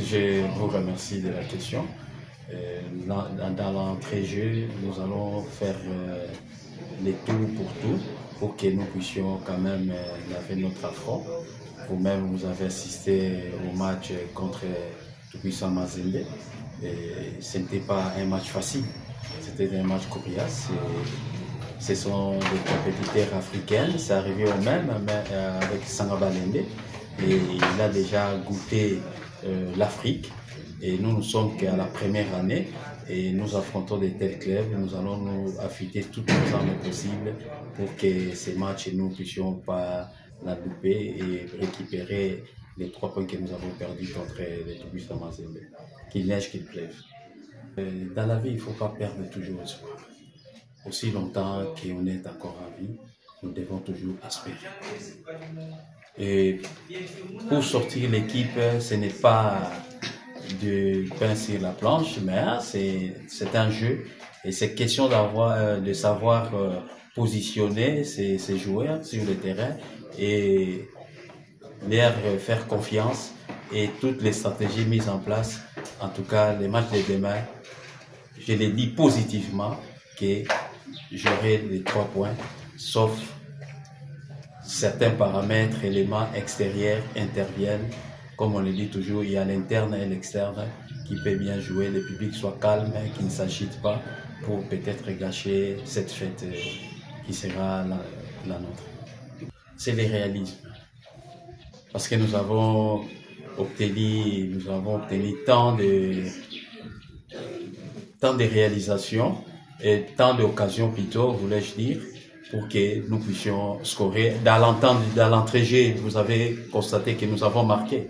Je vous remercie de la question. Dans l'entrée-jeu, nous allons faire les tours pour que nous puissions quand même laver notre affront. Vous-même, vous avez assisté au match contre Tout-Puissant Mazembe. Ce n'était pas un match facile, c'était un match coriace. Ce sont des compétiteurs africains, c'est arrivé au même avec Sanga Balende. Et il a déjà goûté l'Afrique. Et nous sommes qu'à la première année et nous affrontons de tels clubs. Nous allons nous affûter toutes nos armes possibles pour que ces matchs, nous ne puissions pas la louper et récupérer les 3 points que nous avons perdus contre les Tout-Puissants Mazembe. Qu'il neige, qu'il pleuve. Dans la vie, il ne faut pas perdre toujours espoir. Aussi longtemps qu'on est encore en vie, nous devons toujours espérer. Et pour sortir l'équipe, ce n'est pas de pain sur la planche, mais c'est un jeu et c'est question de savoir positionner ces joueurs sur le terrain et leur faire confiance et toutes les stratégies mises en place. En tout cas, les matchs de demain, je les dis positivement que j'aurai les 3 points, sauf certains paramètres, éléments extérieurs interviennent. Comme on le dit toujours, il y a l'interne et l'externe qui peut bien jouer, le public soit calme, qui ne s'agite pas pour peut-être gâcher cette fête qui sera la nôtre. C'est le réalisme. Parce que nous avons obtenu tant de réalisations et tant d'occasions plutôt, voulais-je dire, pour que nous puissions scorer. Dans l'entrée-jeu, vous avez constaté que nous avons marqué.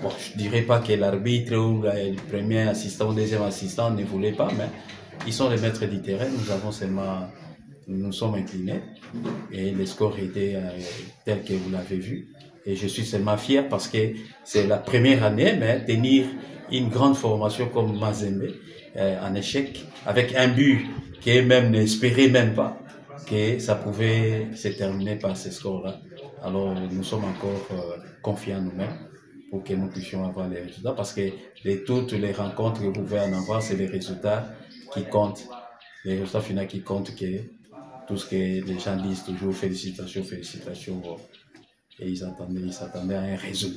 Bon, je ne dirais pas que l'arbitre ou le premier assistant ou le deuxième assistant ne voulait pas, mais ils sont les maîtres du terrain. Nous sommes inclinés et le score était tel que vous l'avez vu. Et je suis seulement fier parce que c'est la première année, mais tenir une grande formation comme Mazembe en échec, avec un but qui même n'espérait même pas que ça pouvait se terminer par ce score-là. Alors nous sommes encore confiants nous-mêmes pour que nous puissions avoir les résultats, parce que toutes les rencontres que vous pouvez en avoir, c'est les résultats qui comptent, les résultats finaux qui comptent, que tout ce que les gens disent toujours, félicitations, félicitations, et ils s'attendaient à un résultat.